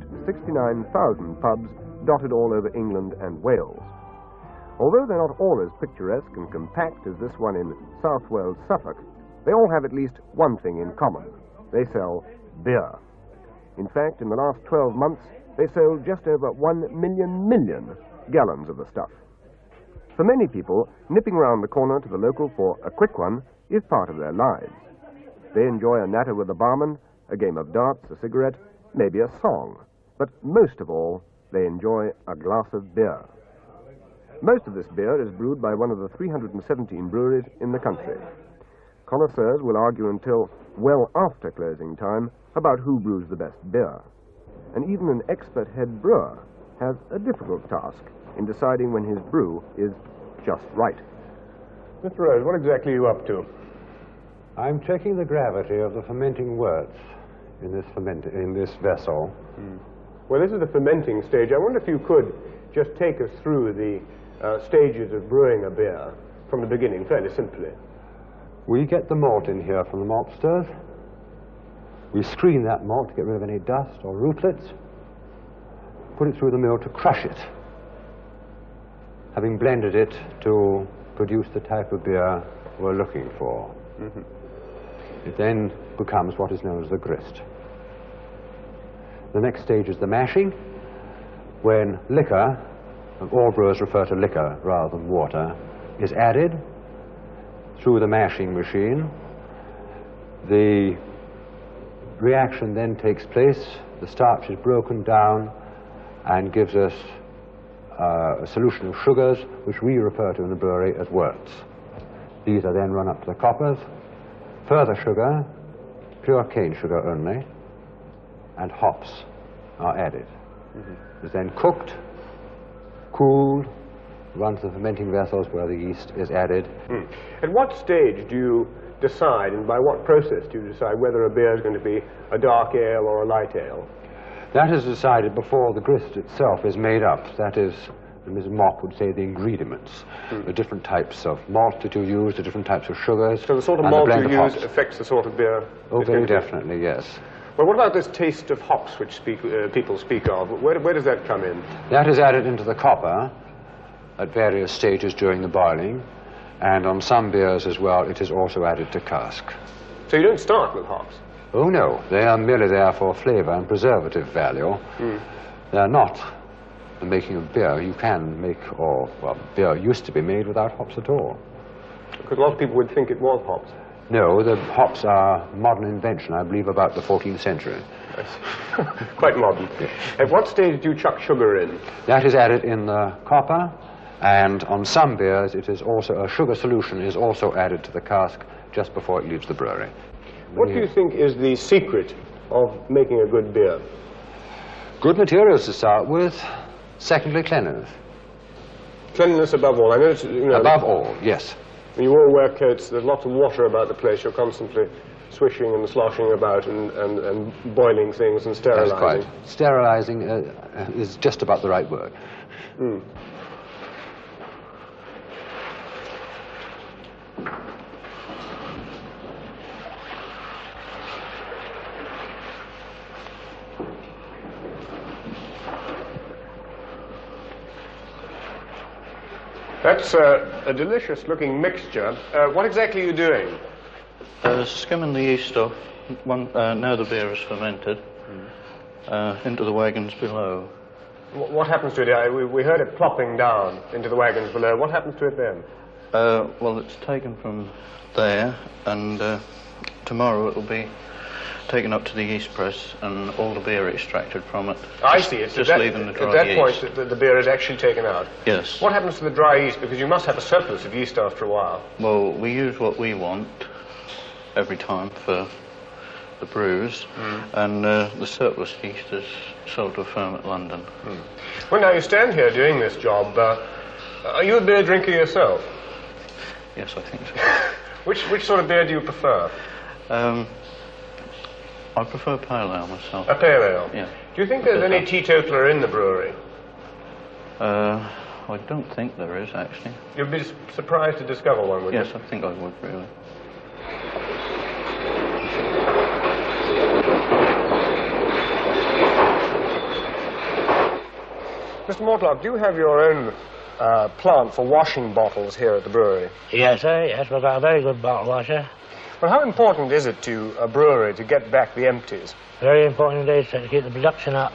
about 69,000 pubs dotted all over England and Wales. Although they're not all as picturesque and compact as this one in Southwold, Suffolk, they all have at least one thing in common. They sell beer. In fact, in the last 12 months, they sold just over 1 million gallons of the stuff. For many people, nipping round the corner to the local for a quick one is part of their lives. They enjoy a natter with the barman, a game of darts, a cigarette, maybe a song. But most of all, they enjoy a glass of beer. Most of this beer is brewed by one of the 317 breweries in the country. Connoisseurs will argue until well after closing time about who brews the best beer. And even an expert head brewer has a difficult task in deciding when his brew is just right. Mr. Rose, what exactly are you up to? I'm checking the gravity of the fermenting worts in this vessel. Well, this is the fermenting stage. I wonder if you could just take us through the stages of brewing a beer from the beginning, fairly simply. We get the malt in here from the maltsters. We screen that malt to get rid of any dust or rootlets. Put it through the mill to crush it, having blended it to produce the type of beer we're looking for. It then becomes what is known as the grist. The next stage is the mashing, when liquor, and all brewers refer to liquor rather than water, is added through the mashing machine. The reaction then takes place. The starch is broken down and gives us a solution of sugars, which we refer to in the brewery as worts. These are then run up to the coppers. Further sugar, pure cane sugar only, and hops are added. It's then cooked, cooled, run to the fermenting vessels where the yeast is added. At what stage do you decide, and by what process do you decide whether a beer is going to be a dark ale or a light ale? That is decided before the grist itself is made up. That is, Mrs. Mock would say, the ingredients, the different types of malt that you use, the different types of sugars. So the sort of malt you use affects the sort of beer? Oh, very definitely, yes. Well, what about this taste of hops which people speak of? Where does that come in? That is added into the copper at various stages during the boiling, and on some beers as well, it is also added to cask. So you don't start with hops? Oh, no. They are merely there for flavour and preservative value. They are not the making of beer. You can make, beer used to be made without hops at all. Because a lot of people would think it was hops. No, the hops are a modern invention, I believe about the 14th century. Quite modern. At what stage do you chuck sugar in? That is added in the copper, and on some beers it is also, a sugar solution is also added to the cask just before it leaves the brewery. What do you think is the secret of making a good beer? Good materials to start with. Secondly, cleanliness. Cleanliness above all. I know it's, above all, yes. You all wear coats, there's lots of water about the place, you're constantly swishing and sloshing about and boiling things and sterilizing. That's quite. Sterilizing is just about the right word. That's a delicious-looking mixture. What exactly are you doing? Skimming the yeast off, now the beer is fermented, into the wagons below. What happens to it? We heard it plopping down into the wagons below. What happens to it then? Well, it's taken from there, and tomorrow it will be taken up to the yeast press and all the beer extracted from it. I see. It's just leaving the dry yeast. At that point, the beer is actually taken out? Yes. What happens to the dry yeast? Because you must have a surplus of yeast after a while. Well, we use what we want every time for the brews, and the surplus yeast is sold to a firm at London. Well, now you stand here doing this job. Are you a beer drinker yourself? Yes, I think so. Which sort of beer do you prefer? I prefer pale ale myself. A pale ale? Yeah. Do you think there's any teetotaler in the brewery? I don't think there is, actually. You'd be surprised to discover one, would you? Yes, I think I would, really. Mr. Mortlock, do you have your own plant for washing bottles here at the brewery? Yes, sir, yes. We've got a very good bottle washer. Well, how important is it to a brewery to get back the empties? Very important indeed, sir, to keep the production up.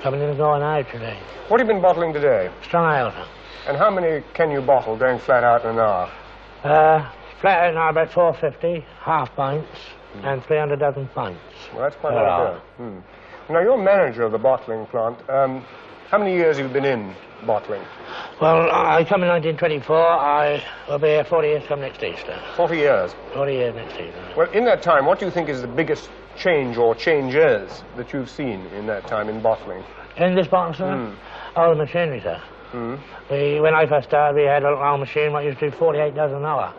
Coming in and going out today. What have you been bottling today? Strong ale, sir. And how many can you bottle going flat out in an hour? Flat out now about 450, half pints, and 300 dozen pints. Well, that's quite a lot there. Now, you're manager of the bottling plant. How many years have you been in bottling? Well, I come in 1924. I will be here 40 years come next Easter. 40 years? 40 years next Easter. Well, in that time, what do you think is the biggest change or changes that you've seen in that time in bottling? In this bottle, sir? Oh, the machinery, sir. When I first started, we had a little old machine that used to do 48 dozen an hour.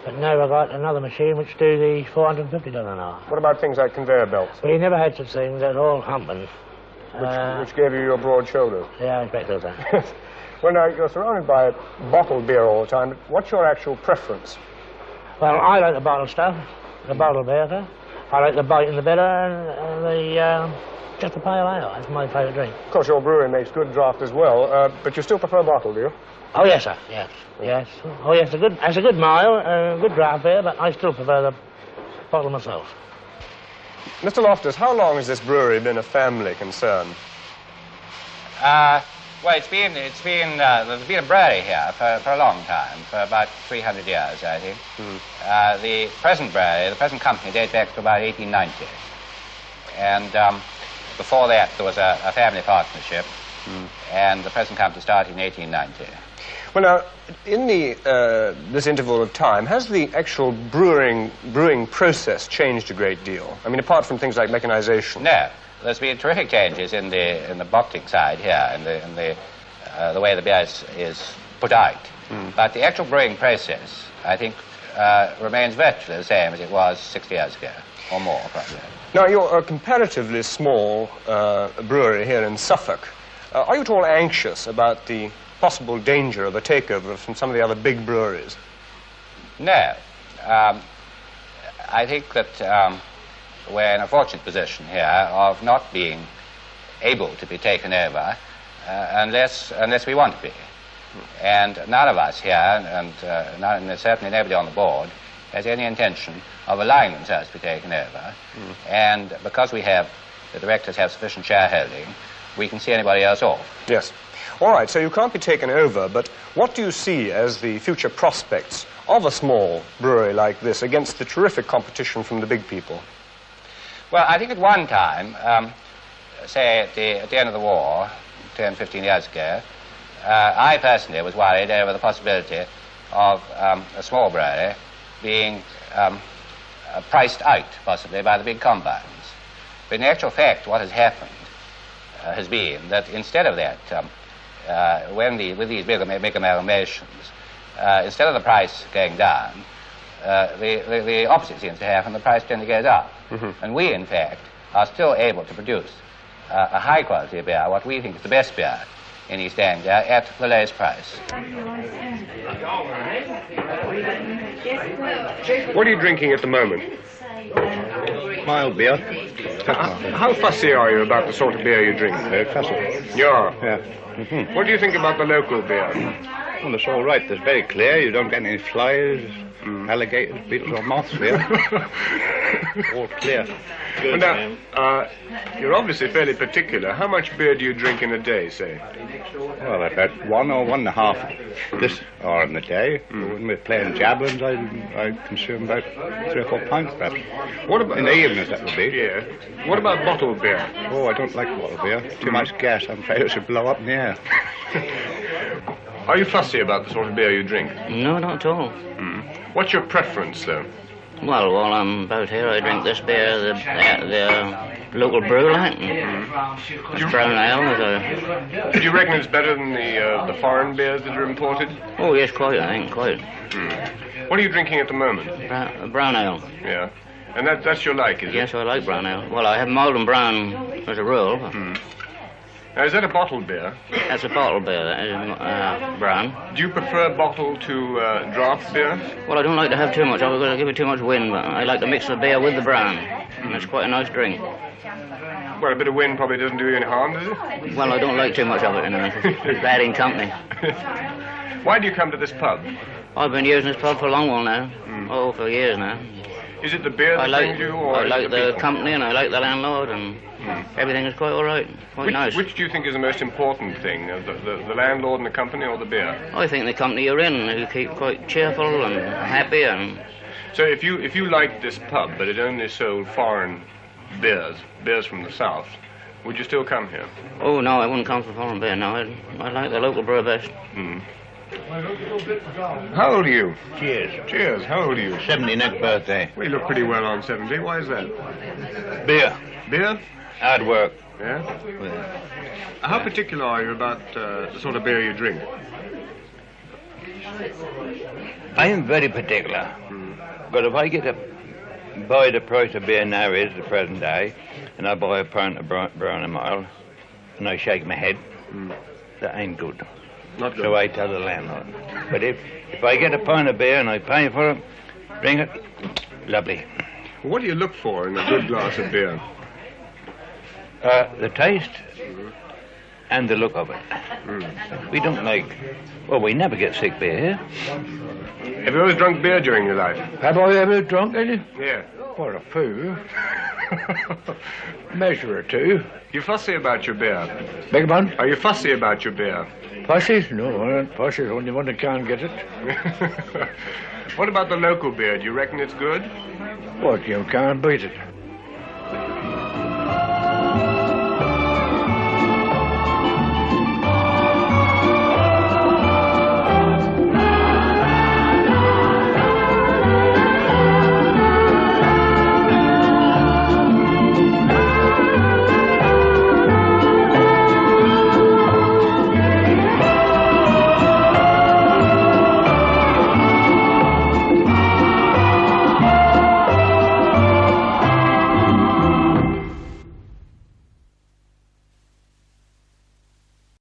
But now I've got another machine which do the 450 dozen an hour. What about things like conveyor belts? We never had such things. They're all humping. Which gave you your broad shoulders? Yeah, I expect so, sir. Well, now, you're surrounded by bottled beer all the time, but what's your actual preference? Well, I like the bottled stuff, the bottled beer, sir. I like the bite in the bitter and just the pale ale. That's my favourite drink. Of course, your brewery makes good draft as well, but you still prefer bottled, do you? Oh, yes, sir, yes, yes. Oh, yes, it's a good mile, good draft beer, but I still prefer the bottle myself. Mr. Loftus, how long has this brewery been a family concern? Well, there's been a brewery here for a long time, for about 300 years, I think. The present brewery, the present company, dates back to about 1890. And before that, there was a family partnership, and the present company started in 1890. Well, now, in this interval of time, has the actual brewing process changed a great deal? I mean, apart from things like mechanization. No. There's been terrific changes in the bottling side here, in the way the beer is put out. But the actual brewing process, I think, remains virtually the same as it was 60 years ago, or more, probably. Now, you're a comparatively small brewery here in Suffolk. Are you at all anxious about the possible danger of a takeover from some of the other big breweries? No. I think that we're in a fortunate position here of not being able to be taken over unless we want to be. And none of us here, and certainly nobody on the board, has any intention of allowing themselves to be taken over. And because the directors have sufficient shareholding, we can see anybody else off. Yes. All right, so you can't be taken over, but what do you see as the future prospects of a small brewery like this against the terrific competition from the big people? Well, I think at one time, say at the end of the war, 10, 15 years ago, I personally was worried over the possibility of a small brewery being priced out, possibly, by the big combines. But in actual fact, what has happened has been that instead of that, with these big amalgamations, instead of the price going down, the opposite seems to happen, the price tends to go up. And we, in fact, are still able to produce a high-quality beer, what we think is the best beer in East Anglia, at the lowest price. What are you drinking at the moment? Mild beer. How fussy are you about the sort of beer you drink? Very fussy. You are? Yeah. What do you think about the local beer? Well, it's all right. It's very clear. You don't get any flies, alligators, beetles, or moths here. All clear. Good. Well, now, you're obviously fairly particular. How much beer do you drink in a day, say? Well, about 1 or 1.5 this hour in the day. When we're playing javelins, I consume about 3 or 4 pints, perhaps. What about, in the evenings, that would be. Yeah. What about bottled beer? Oh, I don't like bottled beer. Too much gas. I'm afraid it should blow up in the air. Are you fussy about the sort of beer you drink? No, not at all. What's your preference, though? Well, while I'm about here, I drink this beer, the local brew line. It's brown ale. Do you reckon it's better than the foreign beers that are imported? Oh, yes, quite, I think, quite. What are you drinking at the moment? Brown ale. Yeah. And that's your like, is it? Yes, I like brown ale. Well, I have mild and brown as a rule. Now, is that a bottled beer? That's a bottled beer, that is brown. Do you prefer bottled to draft beer? Well, I don't like to have too much. I'll give it too much wind, but I like to mix the beer with the brown. And it's quite a nice drink. Well, a bit of wind probably doesn't do you any harm, does it? Well, I don't like too much of it, you know. It's bad in company. Why do you come to this pub? I've been using this pub for a long while now. Oh, for years now. Is it the beer that brings you, or I is like it the the people? company, and I like the landlord, and everything is quite all right, quite nice. Which do you think is the most important thing, the landlord and the company, or the beer? I think the company you're in, you keep quite cheerful and happy, and... So if you liked this pub, but it only sold foreign beers from the south, would you still come here? Oh, no, I wouldn't come for foreign beer, no. I like the local brewer best. How old are you? Cheers. Cheers. How old are you? 70 next birthday. Well, you look pretty well on 70. Why is that? Beer. Beer? Hard work. Yeah? How particular are you about the sort of beer you drink? I am very particular. But if I get to buy the price of beer now is the present day, and I buy a pint of brown and mild, and I shake my head, that ain't good. Not good. So I tell the landlord. But if I get a pint of beer and I pay for it, bring it, lovely. What do you look for in a good glass of beer? The taste and the look of it. We don't like... Well, we never get sick beer here. Have you always drunk beer during your life? Have I ever drunk any? Yeah. Well, a few. Measure or two. You fussy about your beer? Beg your pardon? Are you fussy about your beer? Fussy? No, I ain't fussy. Only one that can't get it. What about the local beer? Do you reckon it's good? What, you can't beat it.